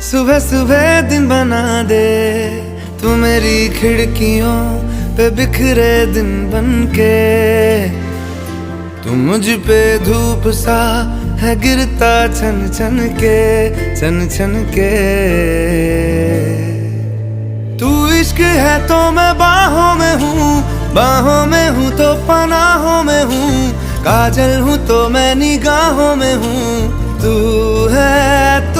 सुबह सुबह दिन बना दे तू मेरी खिड़कियों पे बिखरे दिन बनके। तू मुझ पे धूप सा है गिरता छन छन के, छन छन के। तू इश्क है तो मैं बाहों में हूँ, बाहों में हूँ तो पनाहों में हूँ। काजल हूँ तो मैं निगाहों में हूँ। तू है